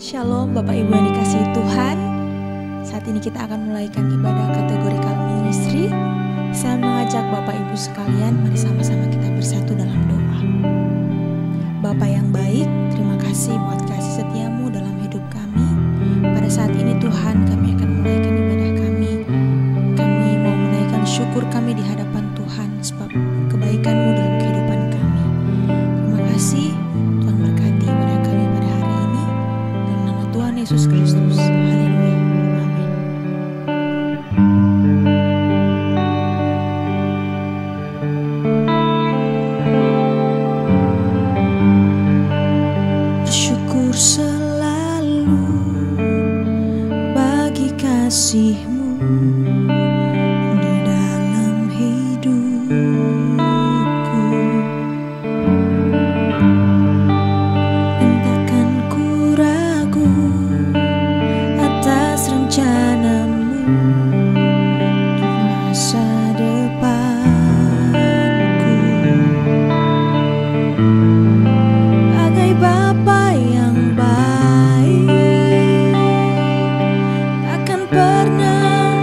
Shalom Bapak Ibu yang dikasihi Tuhan. Saat ini kita akan mulaikan ibadah kategorikal ministry. Saya mengajak Bapak Ibu sekalian, mari sama-sama kita bersatu dalam doa. Bapa yang baik, terima kasih buat kasih setiamu dalam hidup kami. Pada saat ini Tuhan, kami akan menaikkan ibadah kami. Kami mau menaikkan syukur kami di hadapan Tuhan sebab kebaikan-Mu dalam kehidupan kami. Terima kasih Tuhan, berkati ibadah kami pada hari ini. Dalam nama Tuhan Yesus Kristus. Haleluya. Amin. Bersyukur selalu bagi kasih-Mu di dalam hidupku. Entahkan ku ragu atas rencana-Mu di masa depanku. Bagai Bapa yang baik, takkan pernah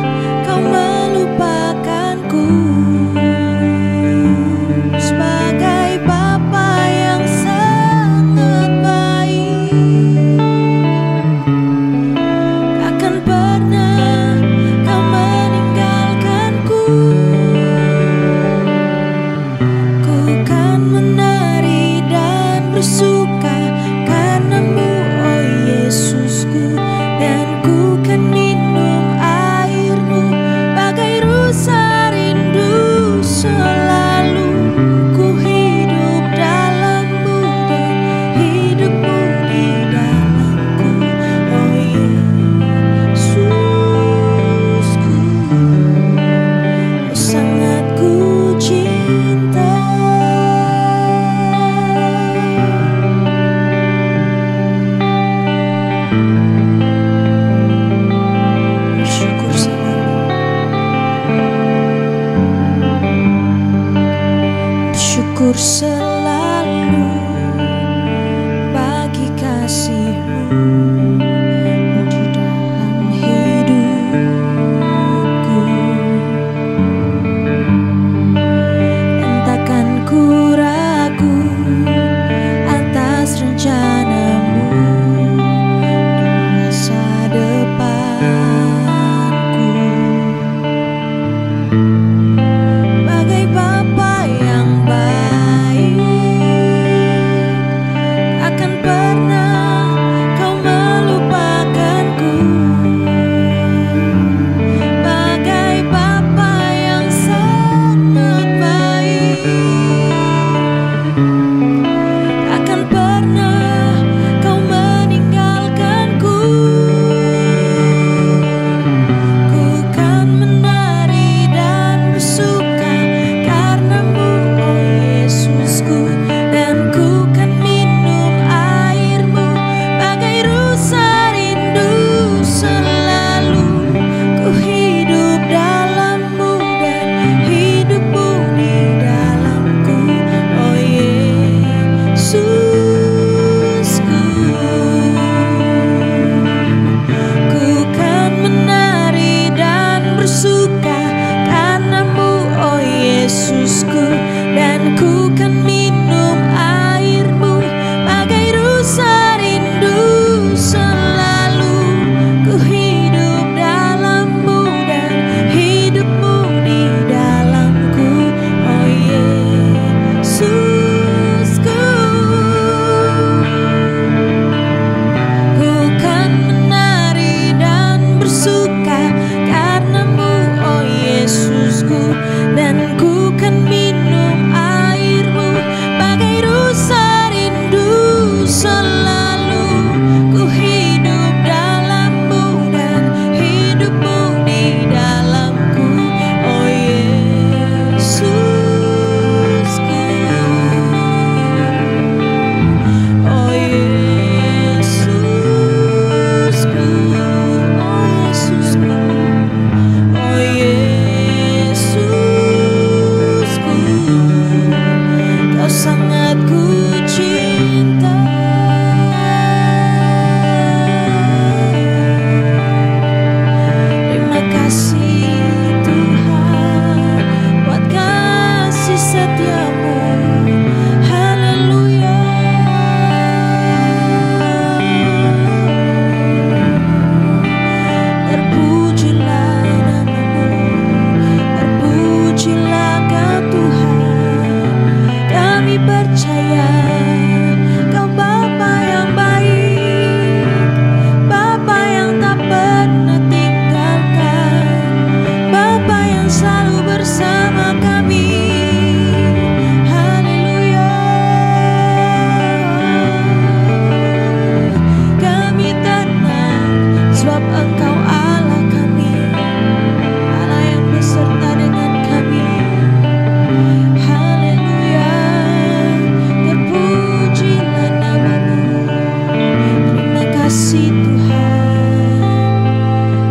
kasih Tuhan,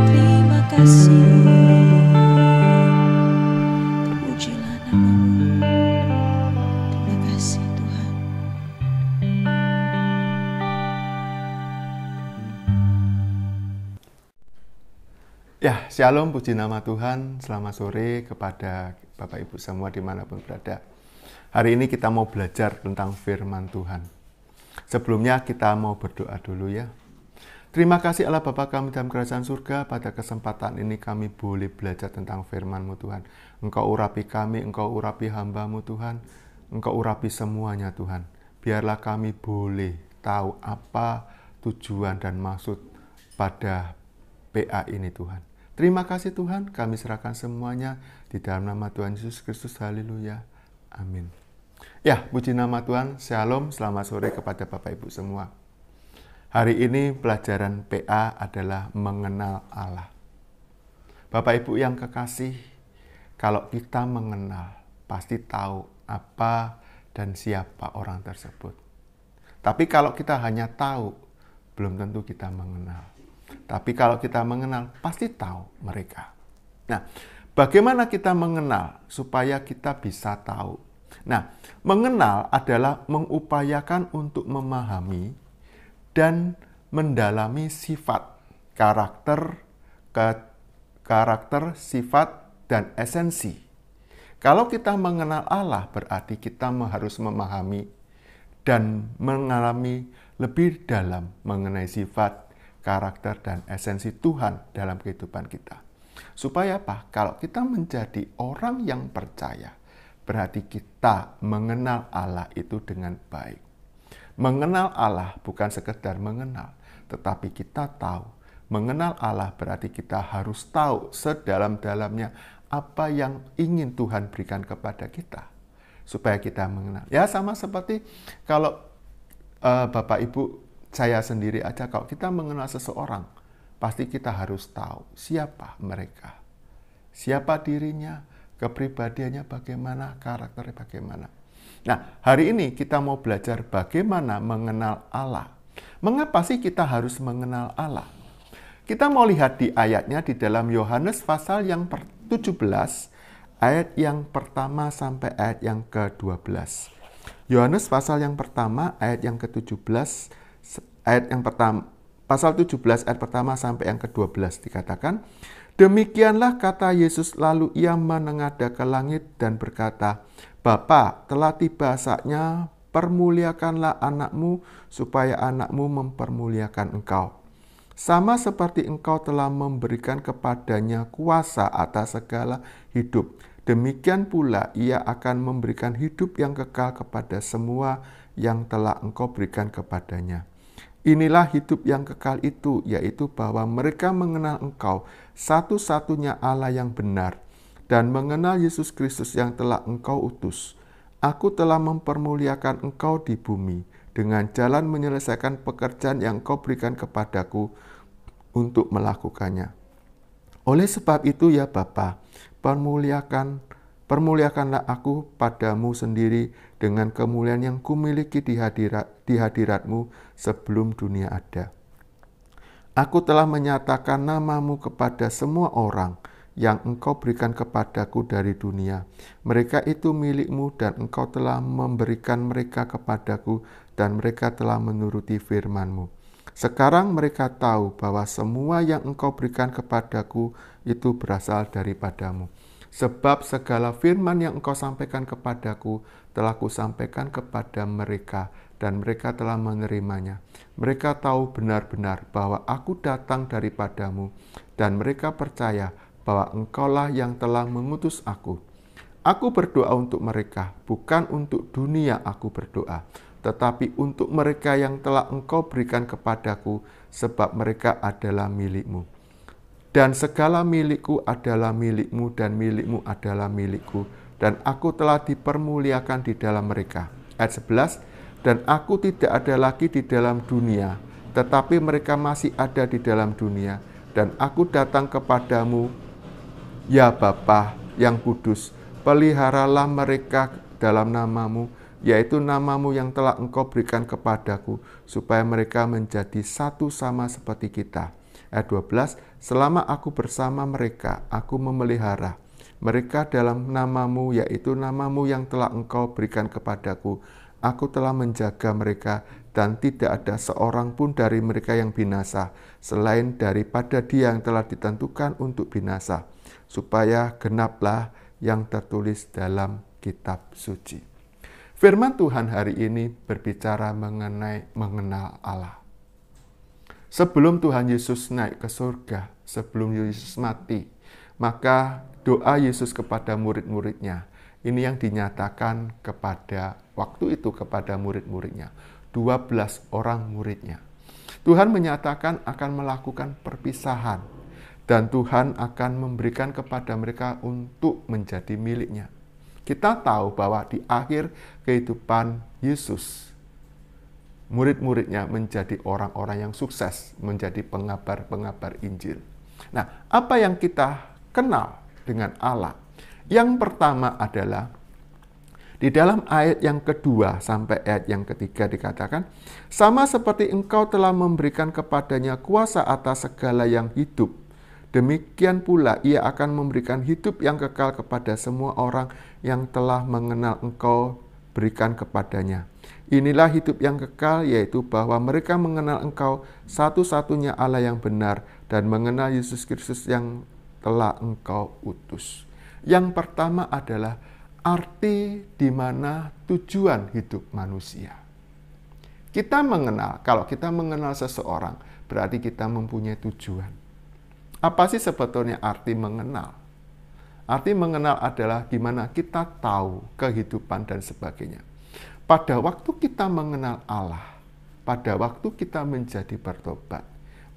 terima kasih. Terpujilah nama-Mu. Terima kasih Tuhan. Ya, shalom, puji nama Tuhan. Selamat sore kepada Bapak Ibu semua dimanapun berada. Hari ini kita mau belajar tentang firman Tuhan. Sebelumnya kita mau berdoa dulu ya. Terima kasih Allah Bapa kami dalam kerajaan surga. Pada kesempatan ini kami boleh belajar tentang firman-Mu Tuhan. Engkau urapi kami, Engkau urapi hamba-Mu Tuhan. Engkau urapi semuanya Tuhan. Biarlah kami boleh tahu apa tujuan dan maksud pada PA ini Tuhan. Terima kasih Tuhan, kami serahkan semuanya di dalam nama Tuhan Yesus Kristus. Haleluya. Amin. Ya, puji nama Tuhan. Shalom, selamat sore kepada Bapak Ibu semua. Hari ini pelajaran PA adalah mengenal Allah. Bapak Ibu yang kekasih, kalau kita mengenal, pasti tahu apa dan siapa orang tersebut. Tapi kalau kita hanya tahu, belum tentu kita mengenal. Tapi kalau kita mengenal, pasti tahu mereka. Nah, bagaimana kita mengenal supaya kita bisa tahu? Nah, mengenal adalah mengupayakan untuk memahami dan mendalami sifat, karakter, sifat, dan esensi. Kalau kita mengenal Allah, berarti kita harus memahami dan mengalami lebih dalam mengenai sifat, karakter dan esensi Tuhan dalam kehidupan kita. Supaya apa? Kalau kita menjadi orang yang percaya, berarti kita mengenal Allah itu dengan baik. Mengenal Allah bukan sekedar mengenal, tetapi kita tahu. Mengenal Allah berarti kita harus tahu sedalam-dalamnya apa yang ingin Tuhan berikan kepada kita. Supaya kita mengenal. Ya sama seperti kalau Bapak Ibu, saya sendiri aja, kalau kita mengenal seseorang, pasti kita harus tahu siapa mereka. Siapa dirinya, kepribadiannya bagaimana, karakternya bagaimana. Nah, hari ini kita mau belajar bagaimana mengenal Allah. Mengapa sih kita harus mengenal Allah? Kita mau lihat di ayatnya di dalam Yohanes pasal yang 17, ayat yang pertama sampai ayat yang ke-12. Yohanes pasal yang pertama, ayat yang ke-17, ayat yang pertama, pasal 17 ayat pertama sampai yang ke-12 dikatakan, demikianlah kata Yesus, lalu ia menengadah ke langit dan berkata, Bapa, telah tiba saatnya, permuliakanlah anakmu, supaya anakmu mempermuliakan engkau. Sama seperti engkau telah memberikan kepadanya kuasa atas segala hidup, demikian pula ia akan memberikan hidup yang kekal kepada semua yang telah engkau berikan kepadanya. Inilah hidup yang kekal itu, yaitu bahwa mereka mengenal engkau, satu-satunya Allah yang benar, dan mengenal Yesus Kristus yang telah engkau utus. Aku telah mempermuliakan engkau di bumi, dengan jalan menyelesaikan pekerjaan yang engkau berikan kepadaku untuk melakukannya. Oleh sebab itu ya Bapa, permuliakanlah aku padamu sendiri dengan kemuliaan yang kumiliki di hadiratmu sebelum dunia ada. Aku telah menyatakan namamu kepada semua orang yang engkau berikan kepadaku dari dunia. Mereka itu milikmu dan engkau telah memberikan mereka kepadaku dan mereka telah menuruti firman-Mu. Sekarang mereka tahu bahwa semua yang engkau berikan kepadaku itu berasal daripadamu. Sebab segala firman yang engkau sampaikan kepadaku telah kusampaikan kepada mereka dan mereka telah menerimanya. Mereka tahu benar-benar bahwa aku datang daripadamu dan mereka percaya bahwa engkaulah yang telah mengutus aku. Aku berdoa untuk mereka, bukan untuk dunia aku berdoa, tetapi untuk mereka yang telah engkau berikan kepadaku, sebab mereka adalah milikmu. Dan segala milikku adalah milikmu dan milikmu adalah milikku. Dan aku telah dipermuliakan di dalam mereka. Ayat 11, dan aku tidak ada lagi di dalam dunia, tetapi mereka masih ada di dalam dunia. Dan aku datang kepadamu, ya Bapa yang kudus, peliharalah mereka dalam namamu, yaitu namamu yang telah engkau berikan kepadaku, supaya mereka menjadi satu sama seperti kita. Ayat 12, selama aku bersama mereka, aku memelihara mereka dalam namamu, yaitu namamu yang telah engkau berikan kepadaku. Aku telah menjaga mereka, dan tidak ada seorang pun dari mereka yang binasa, selain daripada dia yang telah ditentukan untuk binasa, supaya genaplah yang tertulis dalam kitab suci. Firman Tuhan hari ini berbicara mengenai mengenal Allah. Sebelum Tuhan Yesus naik ke surga, sebelum Yesus mati, maka doa Yesus kepada murid-muridnya, ini yang dinyatakan kepada waktu itu kepada murid-muridnya, 12 orang muridnya. Tuhan menyatakan akan melakukan perpisahan, dan Tuhan akan memberikan kepada mereka untuk menjadi miliknya. Kita tahu bahwa di akhir kehidupan Yesus, murid-muridnya menjadi orang-orang yang sukses, menjadi pengabar-pengabar Injil. Nah, apa yang kita kenal dengan Allah? Yang pertama adalah di dalam ayat yang kedua sampai ayat yang ketiga dikatakan, sama seperti engkau telah memberikan kepadanya kuasa atas segala yang hidup, demikian pula ia akan memberikan hidup yang kekal kepada semua orang yang telah mengenal engkau berikan kepadanya. Inilah hidup yang kekal, yaitu bahwa mereka mengenal engkau satu-satunya Allah yang benar, dan mengenal Yesus Kristus yang telah engkau utus. Yang pertama adalah arti di mana tujuan hidup manusia. Kita mengenal, kalau kita mengenal seseorang, berarti kita mempunyai tujuan. Apa sih sebetulnya arti mengenal? Arti mengenal adalah gimana kita tahu kehidupan dan sebagainya. Pada waktu kita mengenal Allah, pada waktu kita menjadi bertobat,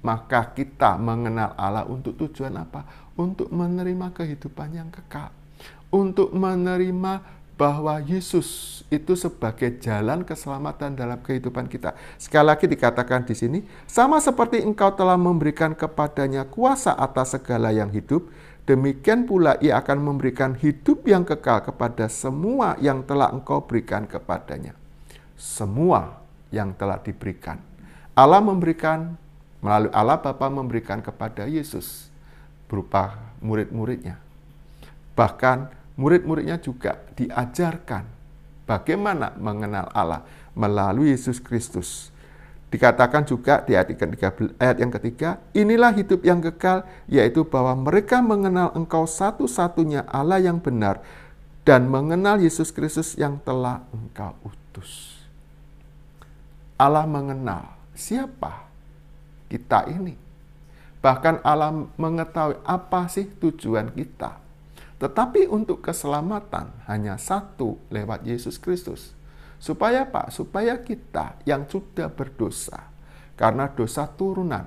maka kita mengenal Allah untuk tujuan apa? Untuk menerima kehidupan yang kekal. Untuk menerima bahwa Yesus itu sebagai jalan keselamatan dalam kehidupan kita. Sekali lagi dikatakan di sini, sama seperti engkau telah memberikan kepadanya kuasa atas segala yang hidup, demikian pula ia akan memberikan hidup yang kekal kepada semua yang telah engkau berikan kepadanya. Semua yang telah diberikan. Allah memberikan, melalui Allah Bapa memberikan kepada Yesus berupa murid-muridnya. Bahkan murid-muridnya juga diajarkan bagaimana mengenal Allah melalui Yesus Kristus. Dikatakan juga di ayat yang ketiga, inilah hidup yang kekal, yaitu bahwa mereka mengenal engkau satu-satunya Allah yang benar, dan mengenal Yesus Kristus yang telah engkau utus. Allah mengenal siapa kita ini. Bahkan Allah mengetahui apa sih tujuan kita. Tetapi untuk keselamatan hanya satu, lewat Yesus Kristus. Supaya apa? Supaya kita yang sudah berdosa, karena dosa turunan,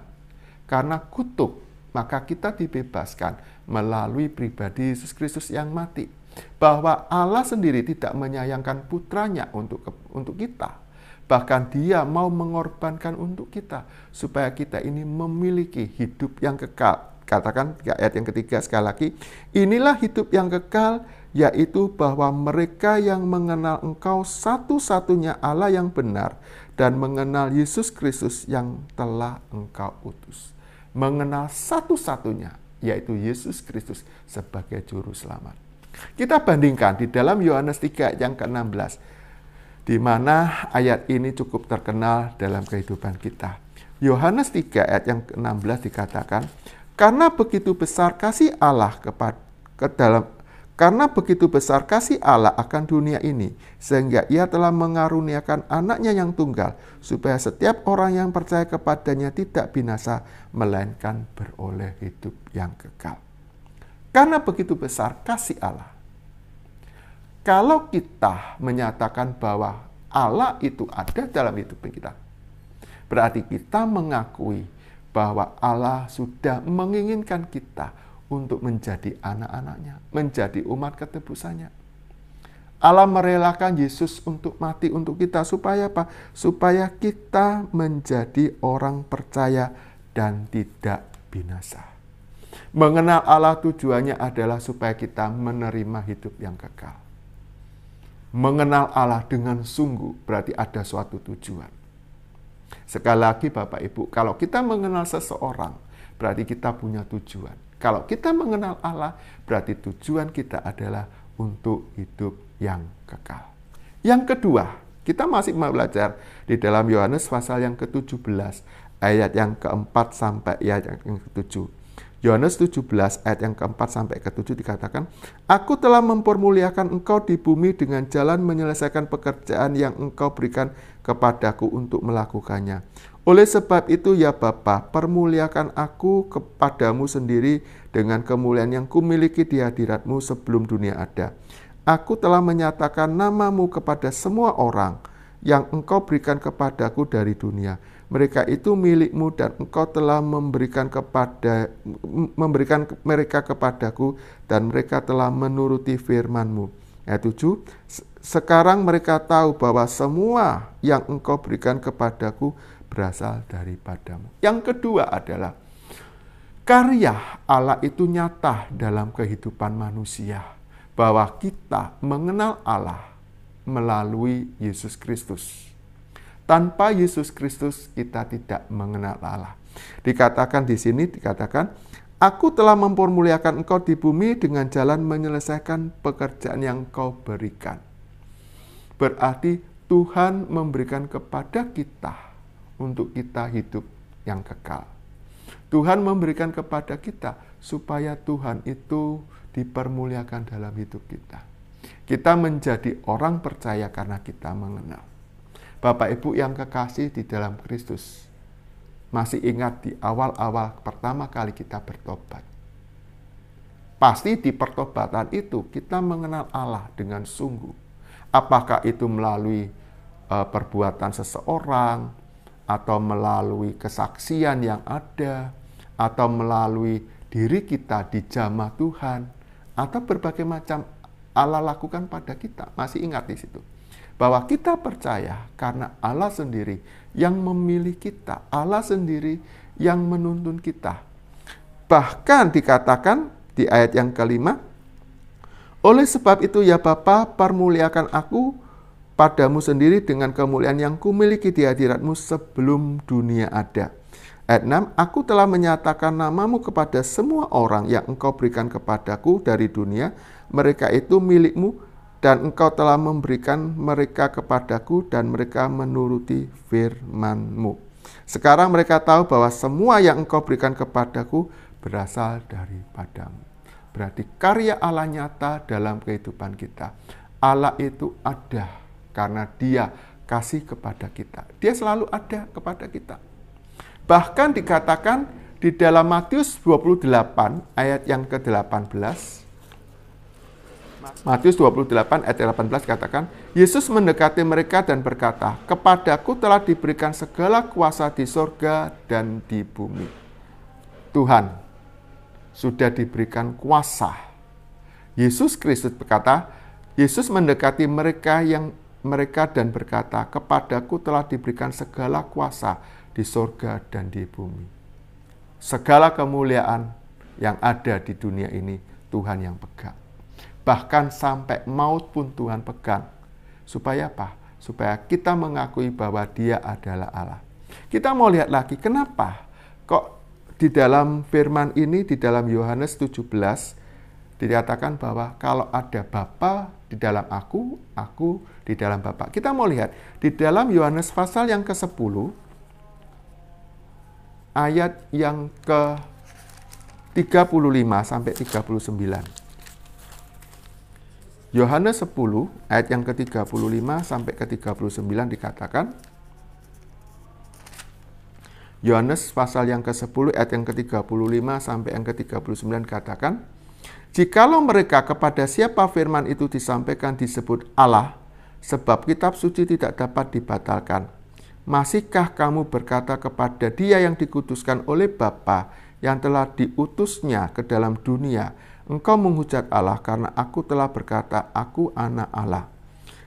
karena kutuk, maka kita dibebaskan melalui pribadi Yesus Kristus yang mati. Bahwa Allah sendiri tidak menyayangkan putranya untuk kita. Bahkan dia mau mengorbankan untuk kita, supaya kita ini memiliki hidup yang kekal. Katakan ayat yang ketiga sekali lagi, inilah hidup yang kekal, yaitu bahwa mereka yang mengenal engkau satu-satunya Allah yang benar, dan mengenal Yesus Kristus yang telah engkau utus. Mengenal satu-satunya, yaitu Yesus Kristus sebagai juru selamat. Kita bandingkan di dalam Yohanes 3 yang ke-16, di mana ayat ini cukup terkenal dalam kehidupan kita. Yohanes 3 ayat yang ke-16 dikatakan, karena begitu besar kasih Allah karena begitu besar kasih Allah akan dunia ini, sehingga ia telah mengaruniakan anaknya yang tunggal, supaya setiap orang yang percaya kepadanya tidak binasa, melainkan beroleh hidup yang kekal. Karena begitu besar kasih Allah. Kalau kita menyatakan bahwa Allah itu ada dalam hidup kita, berarti kita mengakui bahwa Allah sudah menginginkan kita untuk menjadi anak-anaknya, menjadi umat ketebusannya. Allah merelakan Yesus untuk mati untuk kita, supaya apa? Supaya kita menjadi orang percaya dan tidak binasa. Mengenal Allah tujuannya adalah supaya kita menerima hidup yang kekal. mengenal Allah dengan sungguh berarti ada suatu tujuan. Sekali lagi Bapak Ibu, kalau kita mengenal seseorang, berarti kita punya tujuan. Kalau kita mengenal Allah, berarti tujuan kita adalah untuk hidup yang kekal. Yang kedua, kita masih belajar di dalam Yohanes pasal yang ke-17, ayat yang ke-4 sampai ayat yang ke-7. Yohanes 17 ayat yang ke-4 sampai ke-7 dikatakan, Aku telah mempermuliakan engkau di bumi dengan jalan menyelesaikan pekerjaan yang engkau berikan kepadaku untuk melakukannya. Oleh sebab itu ya Bapa, permuliakan aku kepadamu sendiri dengan kemuliaan yang kumiliki di hadiratmu sebelum dunia ada. Aku telah menyatakan namamu kepada semua orang yang engkau berikan kepadaku dari dunia. Mereka itu milikmu dan engkau telah memberikan mereka kepadaku dan mereka telah menuruti firman-Mu. Ayat 7, sekarang mereka tahu bahwa semua yang engkau berikan kepadaku berasal daripadamu. Yang kedua adalah karya Allah itu nyata dalam kehidupan manusia. Bahwa kita mengenal Allah melalui Yesus Kristus. Tanpa Yesus Kristus kita tidak mengenal Allah. Dikatakan di sini, Aku telah mempermuliakan engkau di bumi dengan jalan menyelesaikan pekerjaan yang kau berikan. Berarti Tuhan memberikan kepada kita untuk kita hidup yang kekal. Tuhan memberikan kepada kita supaya Tuhan itu dipermuliakan dalam hidup kita. Kita menjadi orang percaya karena kita mengenal. Bapak Ibu yang kekasih di dalam Kristus, masih ingat di awal-awal pertama kali kita bertobat. Pasti di pertobatan itu kita mengenal Allah dengan sungguh. Apakah itu melalui perbuatan seseorang, atau melalui kesaksian yang ada, atau melalui diri kita dijamah Tuhan, atau berbagai macam Allah lakukan pada kita. Masih ingat di situ bahwa kita percaya karena Allah sendiri yang memilih kita, Allah sendiri yang menuntun kita. Bahkan dikatakan di ayat yang kelima, oleh sebab itu ya Bapa, permuliakan aku padamu sendiri dengan kemuliaan yang kumiliki di hadiratmu sebelum dunia ada. Ayat 6, Aku telah menyatakan namamu kepada semua orang yang engkau berikan kepadaku dari dunia, mereka itu milikmu, dan engkau telah memberikan mereka kepadaku, dan mereka menuruti firman-Mu. Sekarang mereka tahu bahwa semua yang engkau berikan kepadaku berasal daripadamu. Berarti karya Allah nyata dalam kehidupan kita. Allah itu ada karena Dia kasih kepada kita. Dia selalu ada kepada kita. Bahkan dikatakan di dalam Matius 28 ayat yang ke-18. Matius 28 ayat 18 katakan, Yesus mendekati mereka dan berkata, Kepadaku telah diberikan segala kuasa di sorga dan di bumi. Tuhan sudah diberikan kuasa. Yesus Kristus berkata, Yesus mendekati mereka dan berkata, Kepadaku telah diberikan segala kuasa di sorga dan di bumi. Segala kemuliaan yang ada di dunia ini Tuhan yang pegang. Bahkan sampai maut pun Tuhan pegang. Supaya apa? Supaya kita mengakui bahwa Dia adalah Allah. Kita mau lihat lagi, kenapa kok di dalam firman ini, di dalam Yohanes 17, dikatakan bahwa kalau ada Bapa di dalam aku di dalam Bapa. Kita mau lihat di dalam Yohanes pasal yang ke-10 ayat yang ke-35 sampai 39. Yohanes 10 ayat yang ke-35 sampai ke-39 dikatakan, Yohanes pasal yang ke-10 ayat yang ke-35 sampai yang ke-39 dikatakan, Jikalau mereka kepada siapa firman itu disampaikan disebut Allah, sebab kitab suci tidak dapat dibatalkan. Masihkah kamu berkata kepada Dia yang dikuduskan oleh Bapa yang telah diutusnya ke dalam dunia, Engkau menghujat Allah karena aku telah berkata, aku anak Allah.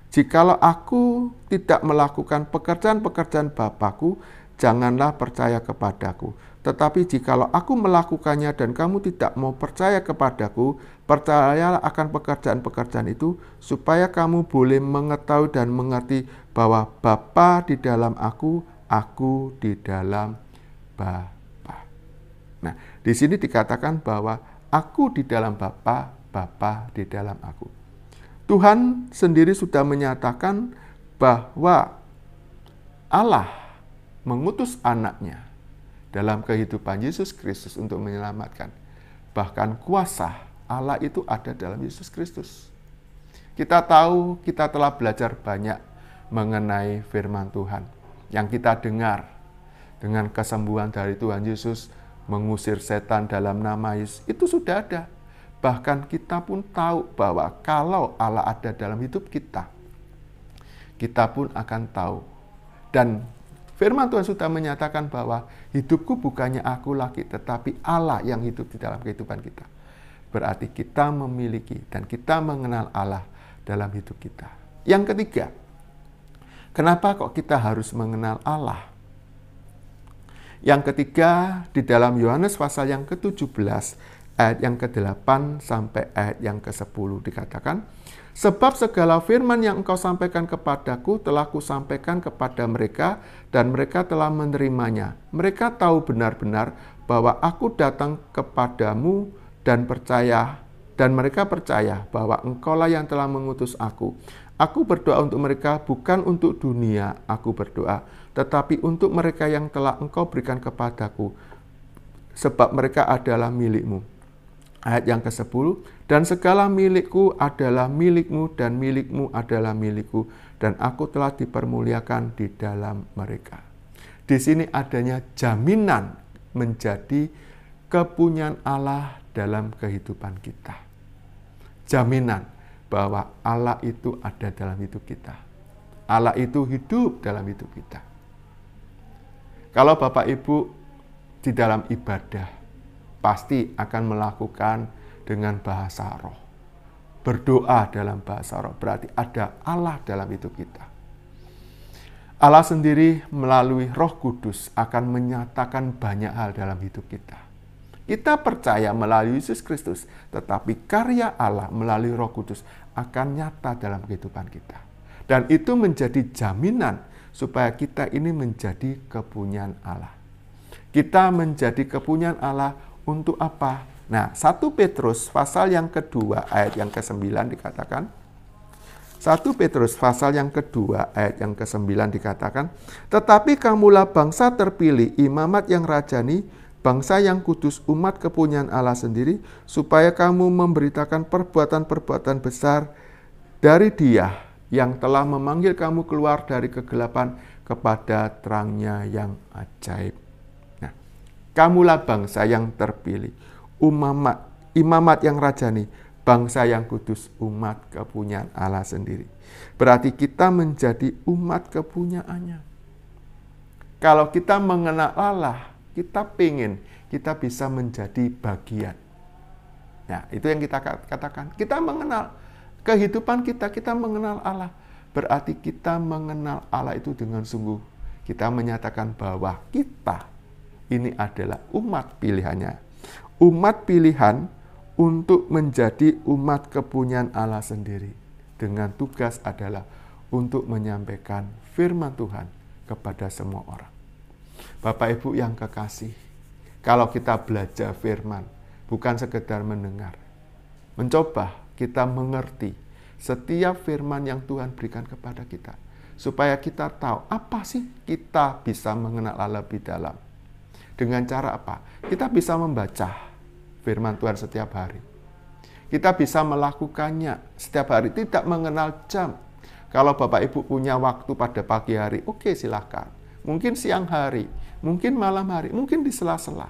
Jikalau aku tidak melakukan pekerjaan-pekerjaan Bapa-Ku, janganlah percaya kepadaku. Tetapi jikalau aku melakukannya dan kamu tidak mau percaya kepadaku, percayalah akan pekerjaan-pekerjaan itu, supaya kamu boleh mengetahui dan mengerti bahwa Bapa di dalam aku di dalam Bapa. Nah, di sini dikatakan bahwa aku di dalam Bapa, Bapa di dalam aku. Tuhan sendiri sudah menyatakan bahwa Allah mengutus anaknya dalam kehidupan Yesus Kristus untuk menyelamatkan. Bahkan kuasa Allah itu ada dalam Yesus Kristus. Kita tahu, kita telah belajar banyak mengenai firman Tuhan yang kita dengar dengan kesembuhan dari Tuhan Yesus, mengusir setan dalam nama Yesus, itu sudah ada. Bahkan kita pun tahu bahwa kalau Allah ada dalam hidup kita pun akan tahu. Dan firman Tuhan sudah menyatakan bahwa hidupku bukannya aku lagi, tetapi Allah yang hidup di dalam kehidupan kita. Berarti kita memiliki dan kita mengenal Allah dalam hidup kita. Yang ketiga, kenapa kok kita harus mengenal Allah? Yang ketiga, di dalam Yohanes pasal yang ke-17, ayat yang ke-8 sampai ayat yang ke-10 dikatakan, sebab segala firman yang engkau sampaikan kepadaku telah kusampaikan kepada mereka, dan mereka telah menerimanya. Mereka tahu benar-benar bahwa aku datang kepadamu dan mereka percaya bahwa engkaulah yang telah mengutus aku. Aku berdoa untuk mereka, bukan untuk dunia aku berdoa, tetapi untuk mereka yang telah engkau berikan kepadaku, sebab mereka adalah milikmu. Ayat yang ke-10, dan segala milikku adalah milikmu, dan milikmu adalah milikku, dan aku telah dipermuliakan di dalam mereka. Di sini adanya jaminan menjadi kepunyaan Allah dalam kehidupan kita. Jaminan bahwa Allah itu ada dalam hidup kita. Allah itu hidup dalam hidup kita. Kalau Bapak Ibu di dalam ibadah, pasti akan melakukan dengan bahasa roh. Berdoa dalam bahasa roh, berarti ada Allah dalam hidup kita. Allah sendiri melalui Roh Kudus akan menyatakan banyak hal dalam hidup kita. Kita percaya melalui Yesus Kristus, tetapi karya Allah melalui Roh Kudus akan nyata dalam kehidupan kita. Dan itu menjadi jaminan supaya kita ini menjadi kepunyaan Allah. Kita menjadi kepunyaan Allah untuk apa? Nah, 1 Petrus pasal yang kedua ayat yang ke-9 dikatakan, 1 Petrus pasal yang kedua ayat yang ke-9 dikatakan, tetapi kamulah bangsa terpilih, imamat yang rajani, bangsa yang kudus, umat kepunyaan Allah sendiri, supaya kamu memberitakan perbuatan-perbuatan besar dari Dia yang telah memanggil kamu keluar dari kegelapan kepada terangnya yang ajaib. Nah, kamulah bangsa yang terpilih, imamat yang rajani, bangsa yang kudus, umat kepunyaan Allah sendiri. Berarti kita menjadi umat kepunyaannya. Kalau kita mengenal Allah, kita pengen kita bisa menjadi bagian. Nah, itu yang kita katakan. Kita mengenal kehidupan kita mengenal Allah. Berarti kita mengenal Allah itu dengan sungguh. Kita menyatakan bahwa kita ini adalah umat pilihannya. Umat pilihan untuk menjadi umat kepunyaan Allah sendiri. Dengan tugas adalah untuk menyampaikan firman Tuhan kepada semua orang. Bapak Ibu yang kekasih, kalau kita belajar firman, bukan sekedar mendengar. Mencoba kita mengerti setiap firman yang Tuhan berikan kepada kita. Supaya kita tahu apa sih kita bisa mengenal Allah lebih dalam. Dengan cara apa? Kita bisa membaca firman Tuhan setiap hari. Kita bisa melakukannya setiap hari, tidak mengenal jam. Kalau Bapak Ibu punya waktu pada pagi hari, oke, silakan. Mungkin siang hari, mungkin malam hari, mungkin di sela-sela.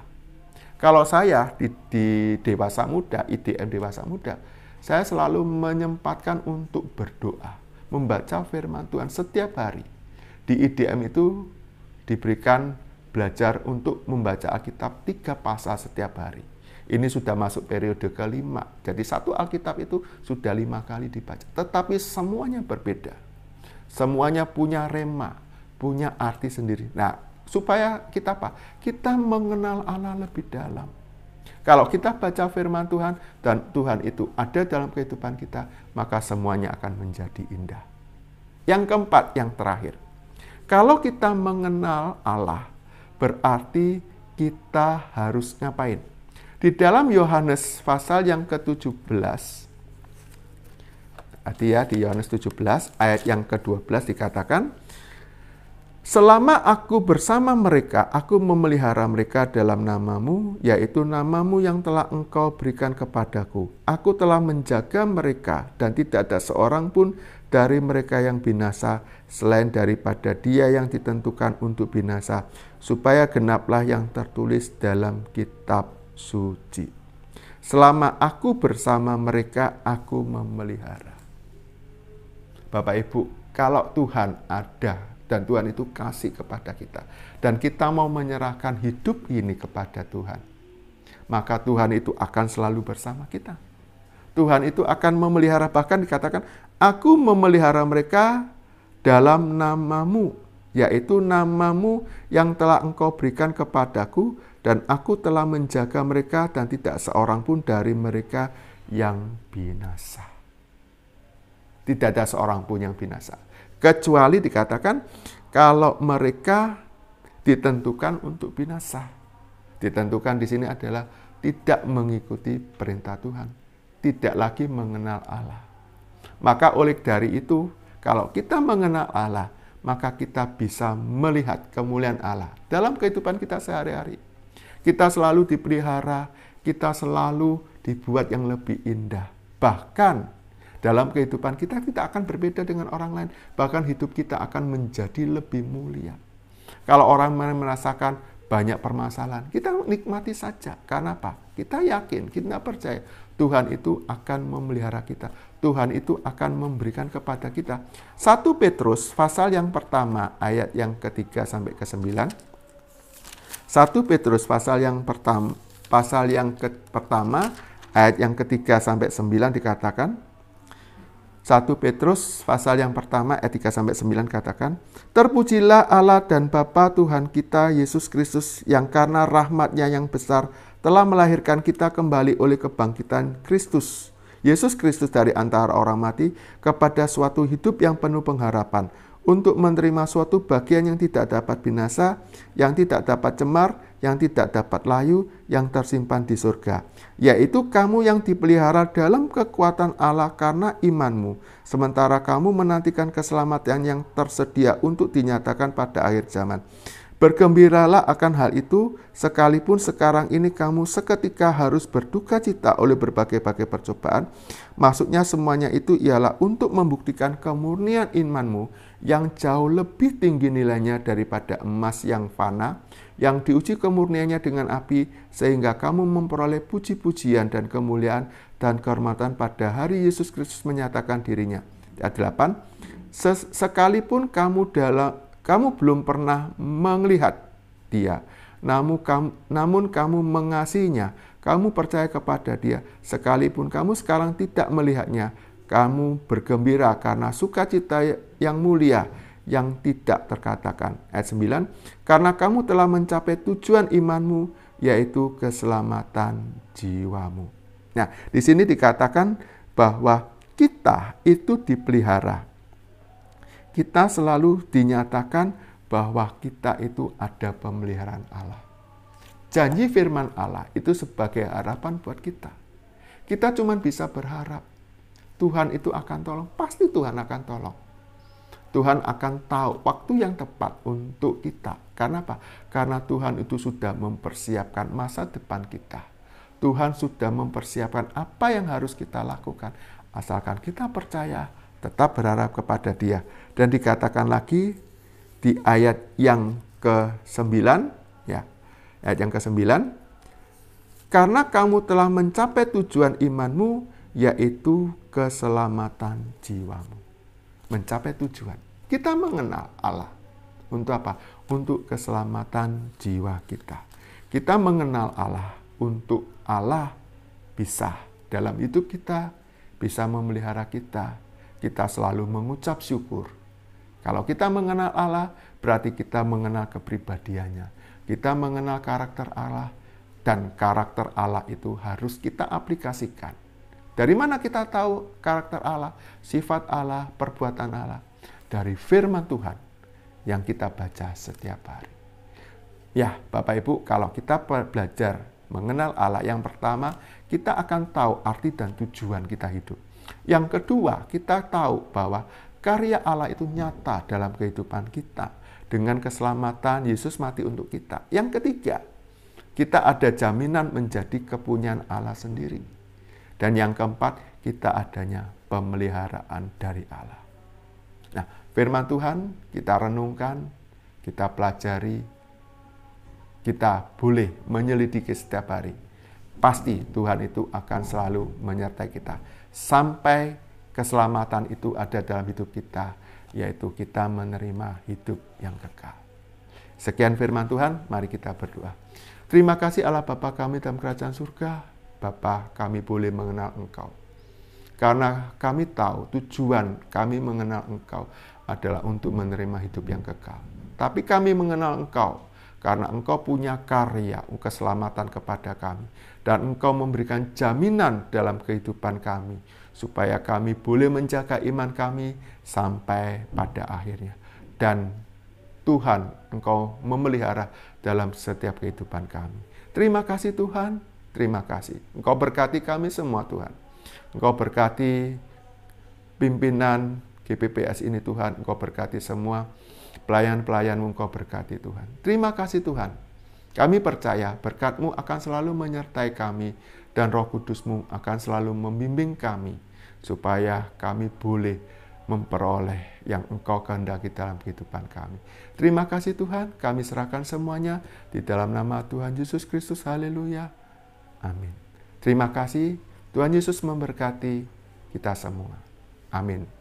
Kalau saya di Dewasa Muda, IDM Dewasa Muda, saya selalu menyempatkan untuk berdoa, membaca firman Tuhan setiap hari. Di IDM itu diberikan belajar untuk membaca Alkitab 3 pasal setiap hari. Ini sudah masuk periode kelima. Jadi satu Alkitab itu sudah 5 kali dibaca. Tetapi semuanya berbeda. Semuanya punya rema, punya arti sendiri. Nah, Supaya kita apa? Kita mengenal Allah lebih dalam. Kalau kita baca firman Tuhan dan Tuhan itu ada dalam kehidupan kita, maka semuanya akan menjadi indah. Yang keempat, yang terakhir. Kalau kita mengenal Allah, berarti kita harus ngapain? Di dalam Yohanes pasal yang ke-17, di Yohanes 17 ayat yang ke-12 dikatakan, selama aku bersama mereka, aku memelihara mereka dalam namamu, yaitu namamu yang telah engkau berikan kepadaku. Aku telah menjaga mereka dan tidak ada seorang pun dari mereka yang binasa selain daripada dia yang ditentukan untuk binasa, supaya genaplah yang tertulis dalam kitab suci. Selama aku bersama mereka, aku memelihara. Bapak Ibu, kalau Tuhan ada dan Tuhan itu kasih kepada kita, dan kita mau menyerahkan hidup ini kepada Tuhan, maka Tuhan itu akan selalu bersama kita. Tuhan itu akan memelihara, bahkan dikatakan, aku memelihara mereka dalam namamu, yaitu namamu yang telah engkau berikan kepadaku, dan aku telah menjaga mereka dan tidak seorang pun dari mereka yang binasa. Tidak ada seorang pun yang binasa. Kecuali dikatakan kalau mereka ditentukan untuk binasa. Ditentukan di sini adalah tidak mengikuti perintah Tuhan, tidak lagi mengenal Allah. Maka oleh dari itu, kalau kita mengenal Allah, maka kita bisa melihat kemuliaan Allah dalam kehidupan kita sehari-hari. Kita selalu dipelihara, kita selalu dibuat yang lebih indah. Bahkan dalam kehidupan kita akan berbeda dengan orang lain. Bahkan hidup kita akan menjadi lebih mulia. Kalau orang merasakan banyak permasalahan, kita nikmati saja. Karena apa? Kita yakin, kita percaya Tuhan itu akan memelihara kita. Tuhan itu akan memberikan kepada kita. 1 Petrus pasal yang pertama ayat yang ke-3 sampai ke-9. 1 Petrus pasal yang pertama ayat yang ke-3 sampai 9 dikatakan, 1 Petrus pasal yang pertama ayat 3 sampai 9 katakan, terpujilah Allah dan Bapa Tuhan kita Yesus Kristus yang karena rahmat-Nya yang besar telah melahirkan kita kembali oleh kebangkitan Kristus. Yesus Kristus dari antara orang mati kepada suatu hidup yang penuh pengharapan, untuk menerima suatu bagian yang tidak dapat binasa, yang tidak dapat cemar, yang tidak dapat layu, yang tersimpan di surga. Yaitu kamu yang dipelihara dalam kekuatan Allah karena imanmu, sementara kamu menantikan keselamatan yang tersedia untuk dinyatakan pada akhir zaman. Bergembiralah akan hal itu, sekalipun sekarang ini kamu seketika harus berduka cita oleh berbagai-bagai percobaan. Maksudnya semuanya itu ialah untuk membuktikan kemurnian imanmu yang jauh lebih tinggi nilainya daripada emas yang fana, yang diuji kemurniannya dengan api, sehingga kamu memperoleh puji-pujian dan kemuliaan dan kehormatan pada hari Yesus Kristus menyatakan dirinya. Ayat 8, sekalipun kamu belum pernah melihat Dia, namun kamu mengasihinya, kamu percaya kepada Dia, sekalipun kamu sekarang tidak melihatnya, kamu bergembira karena sukacita yang mulia yang tidak terkatakan. Ayat 9, karena kamu telah mencapai tujuan imanmu, yaitu keselamatan jiwamu. Nah, di sini dikatakan bahwa kita itu dipelihara. Kita selalu dinyatakan bahwa kita itu ada pemeliharaan Allah. Janji firman Allah itu sebagai harapan buat kita. Kita cuma bisa berharap Tuhan itu akan tolong, pasti Tuhan akan tolong. Tuhan akan tahu waktu yang tepat untuk kita. Karena apa? Karena Tuhan itu sudah mempersiapkan masa depan kita. Tuhan sudah mempersiapkan apa yang harus kita lakukan. Asalkan kita percaya, tetap berharap kepada Dia. Dan dikatakan lagi di ayat yang ke-9, ya, ayat yang ke-9, karena kamu telah mencapai tujuan imanmu, yaitu keselamatan jiwamu. Mencapai tujuan. Kita mengenal Allah. Untuk apa? Untuk keselamatan jiwa kita. Kita mengenal Allah untuk Allah bisa dalam hidup kita, bisa memelihara kita. Kita selalu mengucap syukur. Kalau kita mengenal Allah, berarti kita mengenal kepribadiannya. Kita mengenal karakter Allah, dan karakter Allah itu harus kita aplikasikan. Dari mana kita tahu karakter Allah, sifat Allah, perbuatan Allah? Dari firman Tuhan yang kita baca setiap hari. Ya, Bapak Ibu, kalau kita belajar mengenal Allah, yang pertama, kita akan tahu arti dan tujuan kita hidup. Yang kedua, kita tahu bahwa karya Allah itu nyata dalam kehidupan kita. Dengan keselamatan, Yesus mati untuk kita. Yang ketiga, kita ada jaminan menjadi kepunyaan Allah sendiri. Dan yang keempat, kita adanya pemeliharaan dari Allah. Nah, firman Tuhan kita renungkan, kita pelajari, kita boleh menyelidiki setiap hari. Pasti Tuhan itu akan selalu menyertai kita. Sampai keselamatan itu ada dalam hidup kita, yaitu kita menerima hidup yang kekal. Sekian firman Tuhan, mari kita berdoa. Terima kasih Allah Bapa kami dalam kerajaan surga. Bapa, kami boleh mengenal Engkau. Karena kami tahu tujuan kami mengenal Engkau adalah untuk menerima hidup yang kekal. Tapi kami mengenal Engkau karena Engkau punya karya keselamatan kepada kami. Dan Engkau memberikan jaminan dalam kehidupan kami, supaya kami boleh menjaga iman kami sampai pada akhirnya. Dan Tuhan, Engkau memelihara dalam setiap kehidupan kami. Terima kasih Tuhan, terima kasih. Engkau berkati kami semua Tuhan. Engkau berkati pimpinan GPPS ini Tuhan. Engkau berkati semua pelayan-pelayan-Mu, Engkau berkati Tuhan. Terima kasih Tuhan. Kami percaya berkat-Mu akan selalu menyertai kami dan Roh Kudus-Mu akan selalu membimbing kami supaya kami boleh memperoleh yang Engkau kehendaki dalam kehidupan kami. Terima kasih Tuhan, kami serahkan semuanya di dalam nama Tuhan Yesus Kristus. Haleluya. Amin. Terima kasih. Tuhan Yesus memberkati kita semua. Amin.